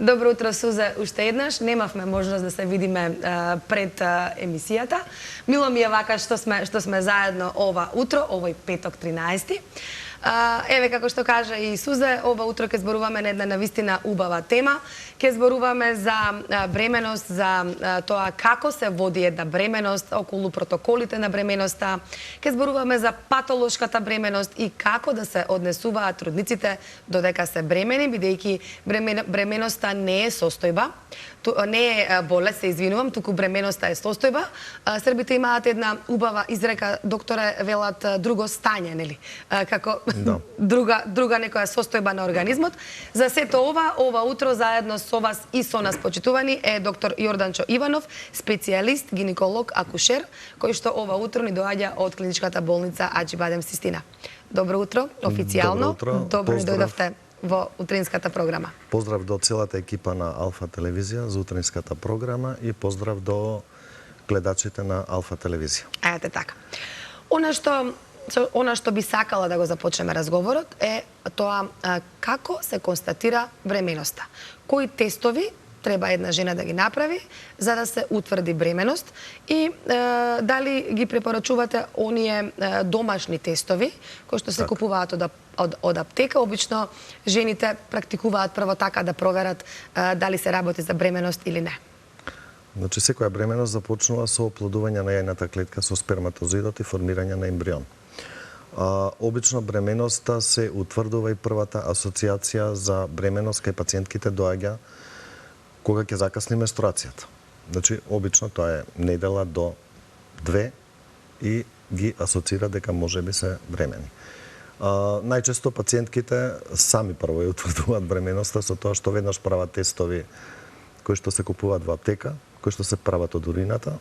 Добро утро, Сузе, уште еднаш. Немавме можност да се видиме пред емисијата. Мило ми е вака што сме заедно ова утро, овој петок 13. Еве, како што кажа и Сузе, ова утро ќе зборуваме на една навистина убава тема. Ќе зборуваме за бременост, за тоа како се води една бременост, околу протоколите на бременоста. Ќе зборуваме за патолошката бременост и како да се однесуваат трудниците додека се бремени, бидејќи бременоста не е состојба, не е болест, се извинувам, туку бременоста е состојба. Србите имаат една убава изрека, докторе, велат друго стање, нели? Како друга некоја состојба на организмот. За сето ова утро заедно со вас и со нас почитувани е доктор Јорданчо Иванов, специјалист, гинеколог, акушер, кој што ова утро ни доаѓа од клиничката болница Аџибадем Систина. Добро утро, официјално. Добро ни дојдовте во утринската програма. Поздрав до целата екипа на Алфа телевизија за утринската програма и поздрав до гледачите на Алфа телевизија. Ете така. Она што би сакала да го започнеме разговорот е тоа како се констатира бременоста. Кои тестови треба една жена да ги направи за да се утврди бременост и дали ги препорачувате оние домашни тестови кои што се купуваат од аптека. Обично жените практикуваат прво така да проверат дали се работи за бременост или не. Значи, секоја бременост започнува со оплодување на јајната клетка со сперматозоидот и формирање на ембрион. Обично бременоста се утврдува и првата асоциација за бременост кај пациентките доаѓа кога ќе закасни менструацијата. Значи, обично тоа е недела до 2 и ги асоцира дека можеби се бремени. Најчесто пациентките сами прво ја утврдуваат бременоста со тоа што веднаш прават тестови кои што се купуваат во аптека, кои што се прават од урината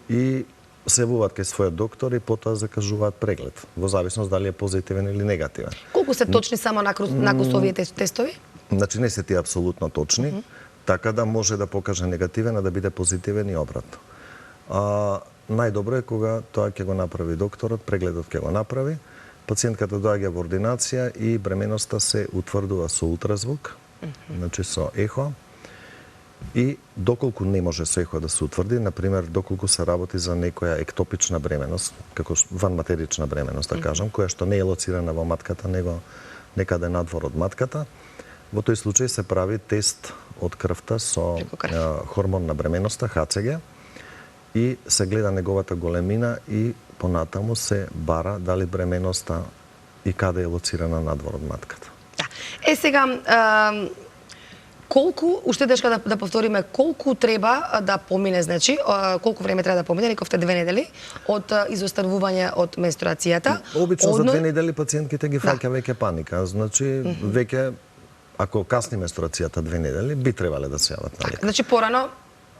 и се јавуваат кај својот доктор и потоа закажуваат преглед, во зависност дали е позитивен или негативен. Колку се точни само накус овие тестови? Значи, не се тие апсолутно точни, така да може да покаже негативен, а да биде позитивен и обратно. Најдобро е кога тоа ќе го направи докторот, прегледот ќе го направи, пациентката доаѓа во ординација и бременоста се утврдува со ултразвук, значи со ехо, и доколку не може со ехо да се утврди, например, доколку се работи за некоја ектопична бременост, како ванматерична бременост, да кажам, која што не е лоцирана во матката, него некаде надвор од матката, во тој случај се прави тест од крвта со хормон на бременоста, ХЦГ, и се гледа неговата големина и понатаму се бара дали бременоста и каде е лоцирана надвор од матката. Сега, колку, уште дешка да повториме, колку треба да помине, значи, колку време треба да помине, рековте 2 недели, од изоставување од менструацијата? Обично за 2 недели пациентките ги фаќа веќе паника, значи веќе ако касни менструацијата 2 недели, би требале да се јават на лекар. Значи порано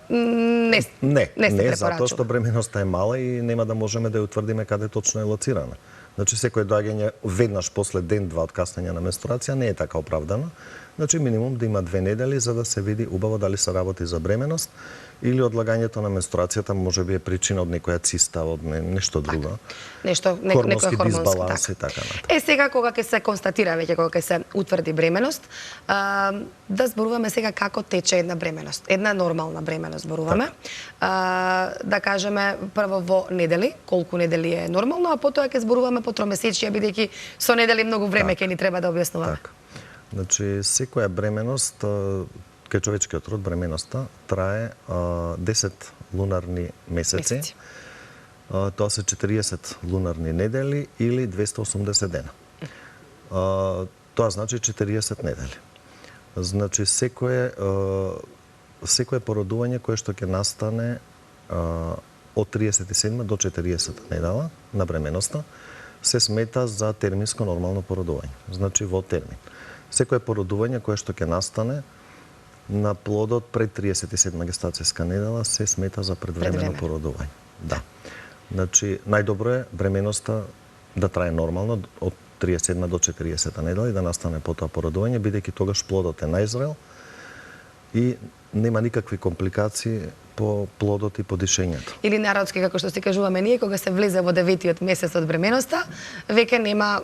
не се препорачува. Затоа што бременоста е мала и нема да можеме да ја утврдиме каде точно е лоцирана. Значи, секој доаѓање веднаш после ден-два од каснење на менструација не е така оправдано. Значи, минимум да има 2 недели за да се види убаво дали се работи за бременост или одлагањето на менструацијата може би е причина од некоја циста, од нешто друго. Некоја дисбаланс и така натаму. Сега кога ќе се констатира веќе, кога ќе се утврди бременост, да зборуваме сега како тече една бременост. Една нормална бременост зборуваме. Да кажеме прво во недели, колку недели е нормално, а потоа ќе зборуваме по тромесечија, бидејќи со недели многу време ќе ни треба да објаснуваме. Значи, секоја бременост, кај човечкиот род, бременоста трае 10 лунарни месеци. Тоа се 40 лунарни недели или 280 дена. Тоа значи 40 недели. Значи, секое породување кое што ќе настане од 37 до 40 недела на бременоста се смета за терминско нормално породување. Значи, во термин. Секое породување кое што ќе настане на плодот пред 37 гестацијска недела се смета за предвремено породување. Да. Значи, најдобро е бременоста да трае нормално од 37 до 40 недела и да настане потоа породување, бидејќи тогаш плодот е најзрел и нема никакви компликации по плодот и по дишењето. Или народски, како што си кажуваме ние, кога се влезе во 9-тиот месец од бременоста, веќе нема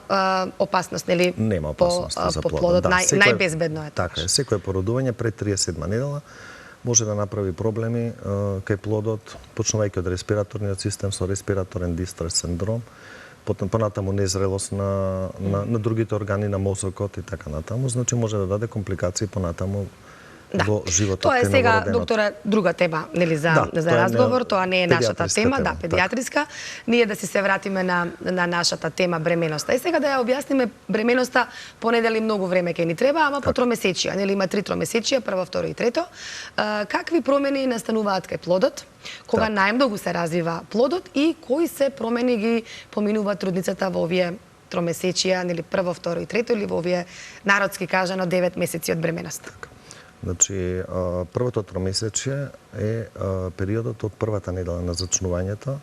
опасност, нели? Нема опасност за по плодот. плодот. Најбезбедно е. Така е. Секое породување пред 37 недела може да направи проблеми кај плодот, почнувајќи од респираторниот систем со респираторен дистрес синдром, понатаму незрелост на другите органи на мозокот и така натаму, значи може да даде компликации понатаму во животот. Тоа е сега, докторе, друга тема, нели, за разговор, тоа не е нашата тема, да, педиатриска. Ние да се вратиме на нашата тема бременоста. И сега да ја објасниме бременоста, понедели многу време ќе ни треба, ама по тромесечија, нели, има 3 тромесечија, прво, второ и трето. Какви промени настануваат кај плодот? Кога најмногу се развива плодот и кои се промени ги поминува трудницата во овие тромесечија, нели, прво, второ и трето, или во овие народски кажано 9 месеци од бременоста? Значи, првото тромесечие е периодот од првата недела на зачнувањето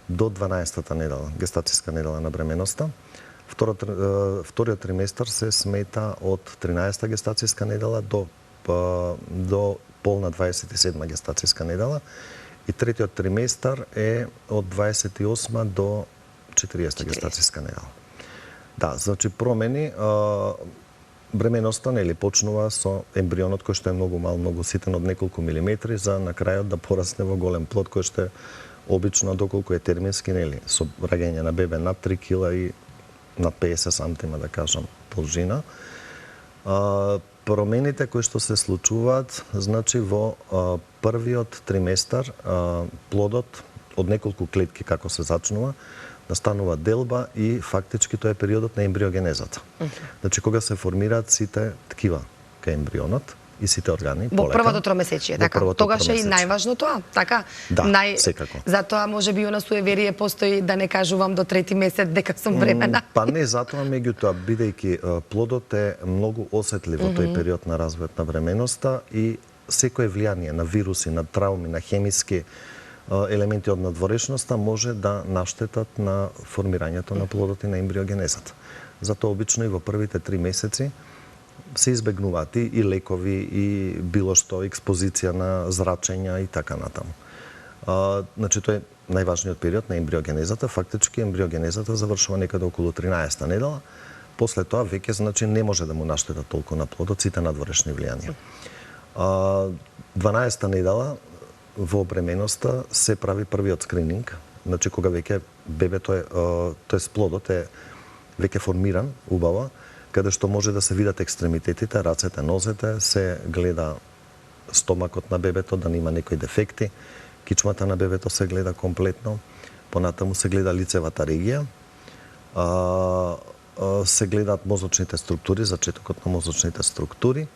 до 12-та недела, гестацијска недела на бременоста. Вториот триместар се смета од 13-та гестацијска недела до полна 27-та гестацијска недела. И третиот триместар е од 28 до 40-та гестацијска недела. Да, значи промени, бременоста нели почнува со ембрионот кој што е многу мал, многу ситен, од неколку милиметри, за на крајот да порасне во голем плод кој што е обично доколку е термински, нели, со раѓање на бебе над 3 кила и над 50 сантима, да кажам, должина. Промените кои што се случуваат, значи во првиот триместар плодот од неколку клетки како се зачнува, настанува делба и фактички тоа е периодот на ембриогенезата. Значи кога се формираат сите ткива кај ембрионот и сите органи во првото тромесечие, така. Тогаш е и најважно тоа, така? Да, секако. Затоа можеби она суеверие постои да не кажувам до 3-ти месец дека сум бремена. Па не затоа, меѓутоа бидејќи плодот е многу осетлив во тој период на развојот на бременоста и секое влијание на вируси, на трауми, на хемиски елементи од надворешноста може да наштетат на формирањето на плодот и на ембриогенезата. Затоа обично и во првите 3 месеци се избегнуваат и лекови и било што експозиција на зрачења и така натаму. Значи тоа е најважниот период на ембриогенезата. Фактички ембриогенезата завршува некаде околу 13-та недела. После тоа веќе значи не може да му наштета толку на плодот сите надворешни влијанија. 12-та недела во бременоста се прави првиот скрининг, значи кога веќе бебето е, тоест плодот е веќе формиран, убаво, каде што може да се видат екстремитетите, рацете, нозете, се гледа стомакот на бебето, да нема некои дефекти, кичмата на бебето се гледа комплетно, понатаму се гледа лицевата регија, се гледаат мозочните структури, зачетокот на мозочните структури,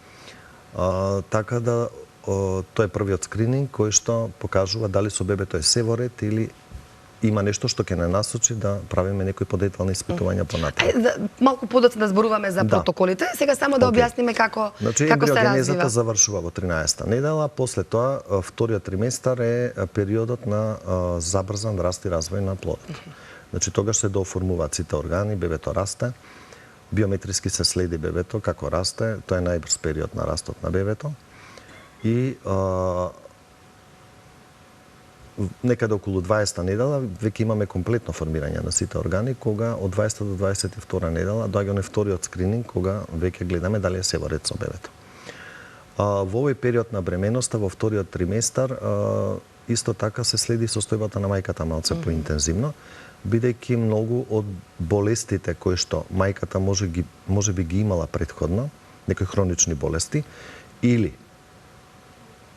така да тоа е првиот скрининг кој што покажува дали со бебето е се во ред или има нешто што ќе не насочи да правиме некои подетални испитувања понатаму. Малку подоцна да зборуваме за протоколите. Сега само да објасниме како се развива. Ембриогенезата завршува во 13-та недела, после тоа вториот триместар е периодот на забрзан раст и развој на плодот. Значи тогаш се дооформуваат сите органи, бебето расте, биометриски се следи бебето како расте, тоа е најбрз период на растот на бебето. И некаде околу 20-та недела веќе имаме комплетно формирање на сите органи, кога од 20 до 22 недела доаѓа на вториот скрининг, кога веќе гледаме дали е се во ред со бебето. Во овој период на бременоста, во вториот триместар, исто така се следи состојбата на мајката малце поинтензивно, бидејќи многу од болестите кои што мајката може би ги имала претходно, некои хронични болести, или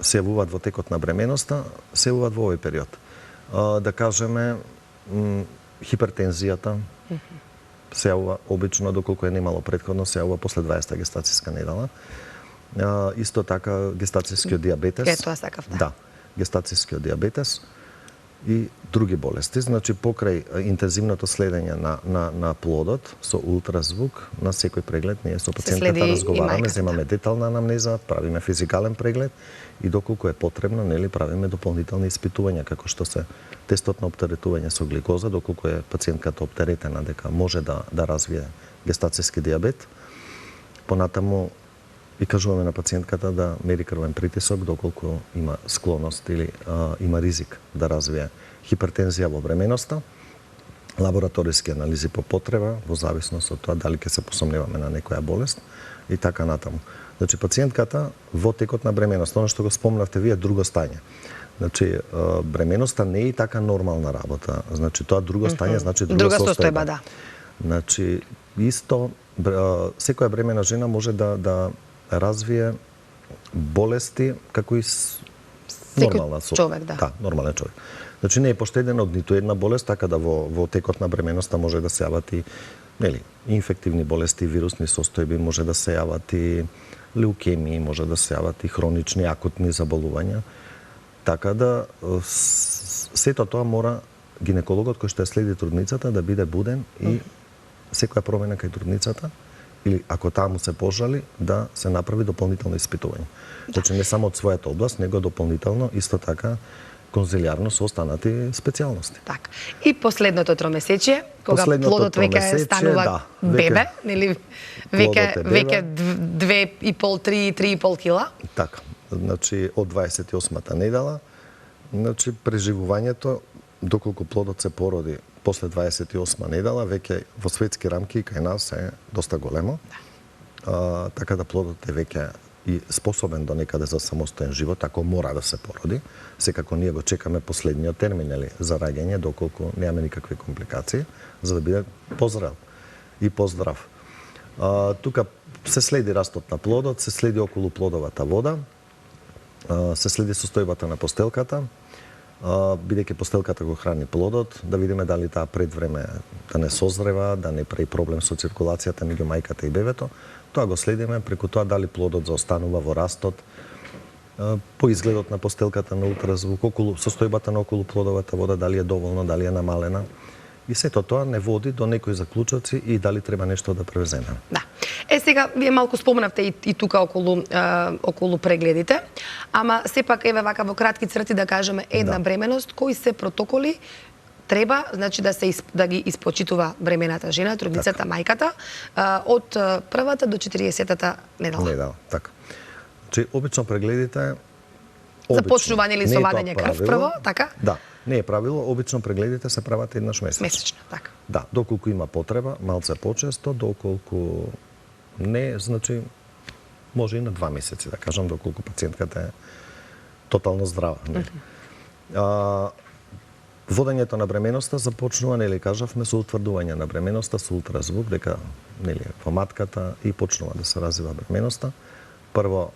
се јавуваат во текот на бременоста, се јавуваат во овој период. Да кажеме, хипертензијата се јавува обично, доколку е немало претходно, се јавува после 20-та гестацијска недела. Исто така гестацијскиот диабетес. Тоа сакав, да. Гестацијскиот диабетес и други болести. Значи, покрај интензивното следење на плодот со ултразвук, на секој преглед ние со пациентката разговараме, земаме детална анамнеза, правиме физикален преглед и доколку е потребно, нели, правиме дополнителни испитувања, како што се тестот на оптеретување со гликоза, доколку е пациентката оптеретена дека може да развие гестацијски диабет. Понатаму и кажуваме на пациентката да мери крвен притисок доколку има склоност или има ризик да развие хипертензија во бременоста, лабораториски анализи по потреба, во зависност од тоа дали ќе се посомневаме на некоја болест и така натаму. Значи, пациентката во текот на бременоста, оно што го спомнавте вие, друго стање. Значи, бременоста не е и така нормална работа. Значи, тоа друго стање, значи друга состојба. Да. Значи, исто, секоја бремена жена може да развие болести како и нормална човек, да. Да, нормален човек. Значи, не е поштедена од ниту една болест, така да во текот на бременоста може да се јават и инфективни болести, вирусни состојби, може да се јават и леукемии, може да се јават и хронични акутни заболувања. Така да сето тоа мора гинекологот кој што ја следи трудницата да биде буден и секоја промена кај трудницата или ако таа му се пожали да се направи дополнително испитување. Значи не само од својата област, него дополнително исто така конзилијарно со останати специјалности. Така. И последното тромесечие, кога плодот веќе станува бебе, нели веќе 2,5, 3,5 кила. Така. Значи од 28-та недела, значи преживувањето доколку плодот се породи после 28 недела, веќе во светски рамки кај нас е доста големо. Така да плодот е веќе и способен до некаде за самостоен живот, ако мора да се породи. Секако ние го чекаме последниот термин за раѓање, доколку немаме никакви компликации, за да биде позрел и поздрав. Тука се следи растот на плодот, се следи околу плодовата вода, се следи состојбата на постелката, бидејќи постелката го храни плодот, да видиме дали таа пред време да не созрева, да не прави проблем со циркулацијата меѓу мајката и бебето. Тоа го следиме преку тоа дали плодот заостанува во растот, по изгледот на постелката на ултразвук, околу состојбата на околу плодовата вода, дали е доволно, дали е намалена. И сето тоа не води до некои заклучоци и дали треба нешто да превземе. Да. Сега вие малку спомнавте и тука околу прегледите, ама сепак еве вака во кратки црти да кажеме една бременост, кои се протоколи треба, значи да ги испочитува бремената жена, трудницата, мајката, од првата до 40-та недела. Така. Значи, обично прегледите започнување или со вадење крв прво, така? Да. Не е правило, обично прегледите се прават еднаш месечно. Месечно, така. Да, доколку има потреба, малце почесто, доколку не, значи може и на 2 месеци, да кажам, доколку пациентката е тотално здрава. Водењето на бременоста започнува, нели кажавме, со утврдување на бременоста со ултразвук, дека нели во матката и почнува да се развива бременоста. Прво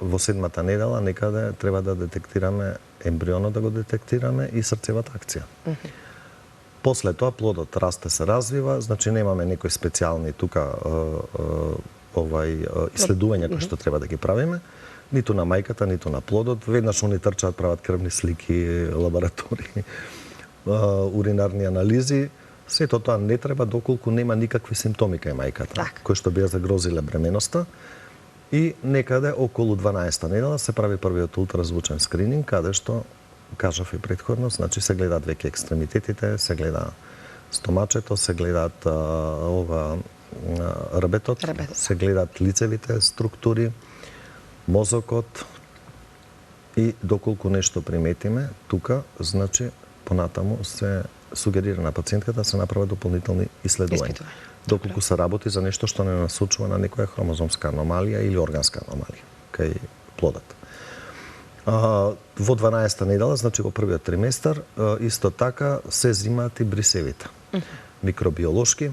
во 7-та недела некаде треба да детектираме ембрионот, да го детектираме и срцевата акција. После тоа плодот расте, се развива, значи немаме некои специјални тука исследувања кои што треба да ги правиме, ниту на мајката, ниту на плодот. Веднаш они трчаат, прават крвни слики, лаборатории, уринарни анализи. Сето тоа не треба доколку нема никакви симптоми кај мајката, кои што би ја загрозиле бременоста. И некаде околу 12-та недела се прави првиот ултразвучен скрининг, каде што кажав и претходно, значи се гледаат веќе екстремитетите, се гледа стомачето, се гледаат рбетот, се гледаат лицевите структури, мозокот и доколку нешто приметиме тука, значи понатаму се сугерира на пациентката да се направат дополнителни исследувања. Доколку се работи за нешто што не насочува на некоја хромозомска аномалија или органска аномалија кај плодот. Во 12-та недела, значи во првиот триместар, исто така се зимаат и брисевите. Микробиолошки.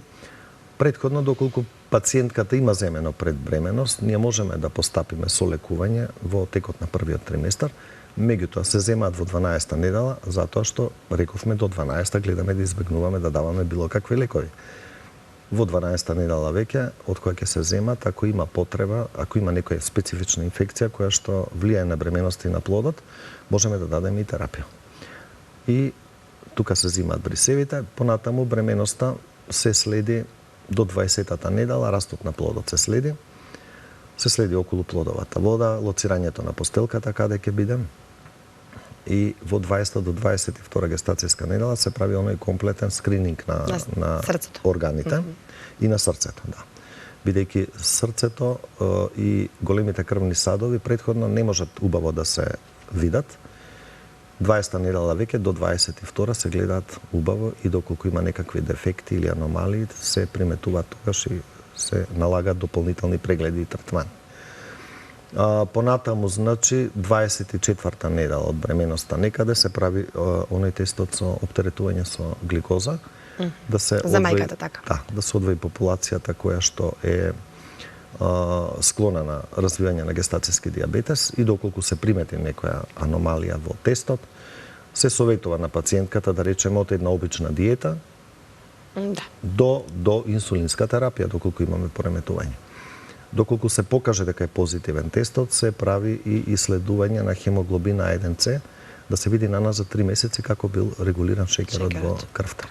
Претходно, доколку пациентката има земено пред бременост, ние можеме да постапиме со лекување во текот на првиот триместар. Меѓутоа се земаат во 12-та недела, затоа што рековме до 12-та гледаме да избегнуваме да даваме било какви лекови. Во 12-та недела веќе, од која ќе се земат, ако има потреба, ако има некоја специфична инфекција која што влијае на бременоста и на плодот, можеме да дадеме и терапија. И тука се земаат брисевите, понатаму бременоста се следи до 20-та недела, растот на плодот се следи околу плодовата вода, лоцирањето на постелката каде ќе биде. И во 20 до 22 гестацијска недела се прави оној комплетен скрининг на органите и на срцето, да. бидејќи срцето и големите крвни садови претходно не можат убаво да се видат. 20-та недела веќе до 22-та се гледаат убаво и доколку има некакви дефекти или аномалии се приметуваат тогаш и се налагаат дополнителни прегледи и третмани. Понатаму, значи, 24-та недела од бременоста некаде се прави оној тестот со оптеретување со гликоза, да се за мајката, така. Да, да се одвои популацијата која што е склона на развивање на гестацијски диабетес и доколку се примети некоја аномалија во тестот, се советува на пациентката да речеме од една обична диета до инсулинска терапија доколку имаме пореметување. Доколку се покаже дека е позитивен тестот, се прави и исследување на хемоглобин А1C, да се види наназад 3 месеци како бил регулиран шеќерот во крвта.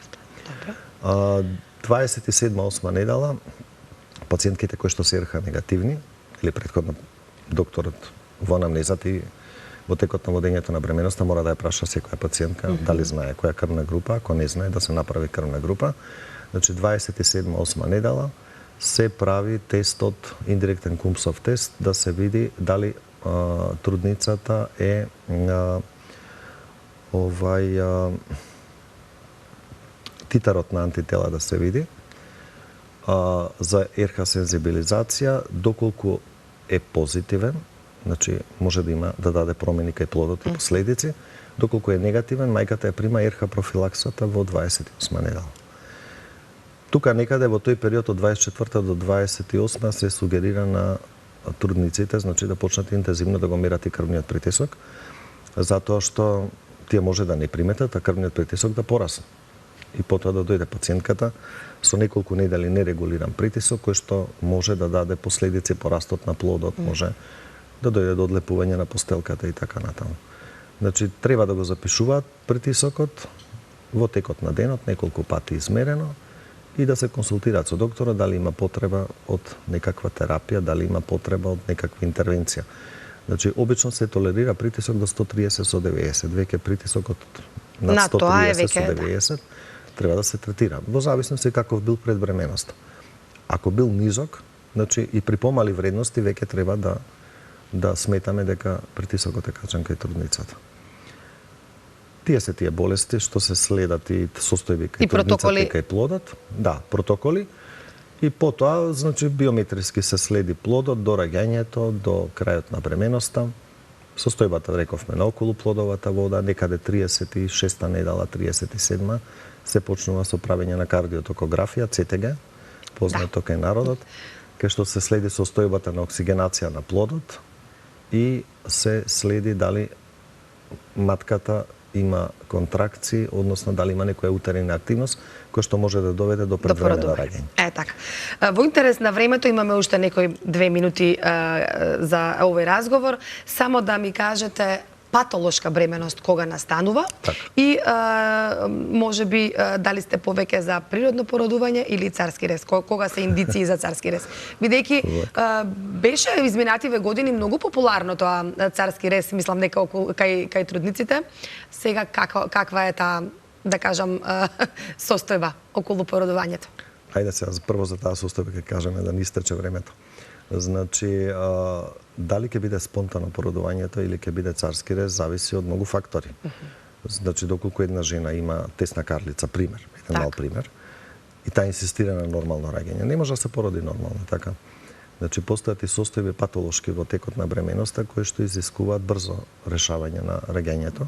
27-8 недела, пациентките кои што се РХ негативни, или претходно докторот во анамнезата и во текот на водењето на бременоста мора да ја праша секоја пациентка дали знае која крвна група, ако не знае да се направи крвна група. Значи 27-8 недела се прави тестот, индиректен Кумсов тест, да се види дали трудницата е титарот на антитела да се види, за РХ сензибилизација, доколку е позитивен, значи може да даде промени кај плодот и последици, доколку е негативен, мајката ја прима РХ профилаксата во 28 недела. Тука некаде во тој период од 24 до 28 се сугерира на трудниците, значи да почнат интензивно да го мерат и крвниот притисок, затоа што тие може да не приметат, а крвниот притисок да порасне. И потоа да дојде пациентката со неколку недели нерегулиран притисок, кој што може да даде последици по растот на плодот, може да дојде до одлепување на постелката и така натаму. Значи, треба да го запишуваат притисокот во текот на денот, неколку пати измерено, и да се консултираат со доктора дали има потреба од некаква терапија, дали има потреба од некаква интервенција. Значи, обично се толерира притисок до 130 со 90. Веќе притисокот над 130 со 90 треба да се третира. Во зависност и каков бил пред бременоста. Ако бил низок, значи и при помали вредности веќе треба да сметаме дека притисокот е качен кај трудницата. Тие се тие болести што се следат и состојби кај трудницата и кај плодот. Да, протоколи. И потоа, значи, биометриски се следи плодот до раѓањето, до крајот на бременоста. Состојбата, рековме, на околу плодовата вода, некаде 36-та недела, 37-та, се почнува со правење на кардиотокографија, ЦТГ, познато кај народот, кај што се следи состојбата на оксигенација на плодот и се следи дали матката има контракции, односно дали има некоја утерина активност која што може да доведе до предвремено раѓање. Така. Во интерес на времето имаме уште некои 2 минути за овој разговор. Само да ми кажете патолошка бременост кога настанува и може би дали сте повеќе за природно породување или царски рез, кога се индиции за царски рез. Бидејќи беше изминативе години многу популарно тоа царски рез, мислам дека кај трудниците. Сега каква е таа, да кажам, состојба околу породувањето? Ајде сега прво за таа состојба ќе кажеме да не истече времето. Значи, дали ќе биде спонтано породувањето или ќе биде царски рез, зависи од многу фактори. Значи, доколку една жена има тесна карлица, пример, еден мал пример, и таа инсистира на нормално раѓање, не може да се породи нормално, така. Значи, постојат и состојби патолошки во текот на бременоста кои што изискуваат брзо решавање на раѓањето.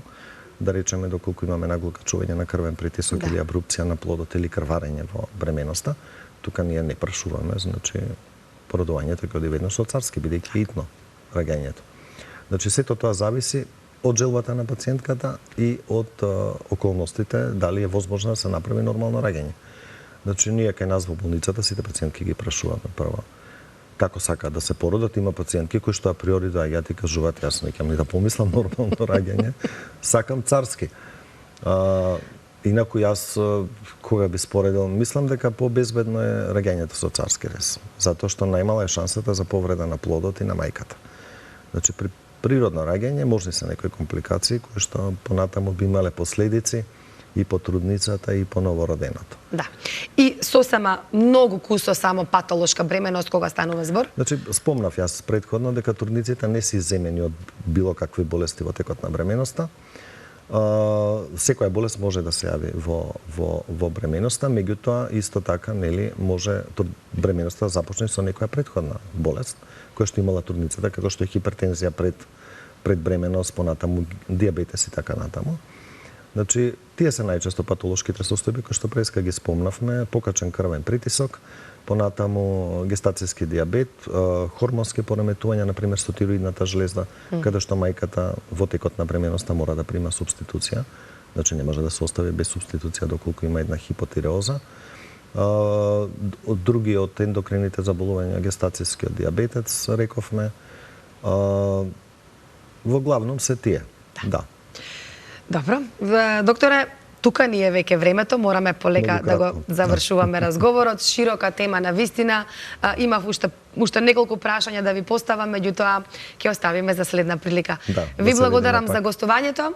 Да речеме, доколку имаме нагло качување на крвен притисок или абрупција на плодот или крварење во бременоста, тука ние не прашуваме, значи породувањето ќе оди веднаш со царски, бидејќи итно раѓањето. Значи, сето тоа зависи од желбата на пациентката и од околностите, дали е возможно да се направи нормално раѓање. Значи, ние кај нас во болницата сите пациентки ги прашуваме прво како сакаат да се породат. Има пациентки кои што априори доаѓаат и кажуваат, јас не ќе ни да помислам нормално раѓање, сакам царски. Инаку јас, кога би споредил, мислам дека побезбедно е раѓањето со царски рез, затоа што најмала е шансата за повреда на плодот и на мајката. Значи, при природно раѓање можни се некои компликации кои што понатаму би имале последици и по трудницата и по новороденото. Да. И сосема многу кусо само патолошка бременост кога станува збор? Значи, спомнав јас предходно дека трудниците не се земени од било какви болести во текот на бременоста. Секоја болест може да се јави во бременоста, меѓутоа исто така нели може бременоста да започне со некоја претходна болест која што имала трудницата, како што е хипертензија пред бременост, понатаму дијабетес и така натаму. Значи, тие се најчесто патолошките состојби кои што преска ги спомнавме, покачен крвен притисок, понатаму гестацијски дијабет, хормонски пореметувања, например со тироидната жлезда, каде што мајката во текот на бременоста мора да прима субституција, значи не може да се остави без субституција доколку има една хипотиреоза. Од други од ендокрините заболувања, гестацијскиот дијабетец, рековме. Во главном се тие. Да. Добро. Докторе, тука ни е веќе времето, мораме полека да го завршуваме разговорот. Широка тема на вистина. Имав уште неколку прашања да ви поставам, меѓутоа ќе оставиме за следна прилика. Да, ви благодарам за гостувањето.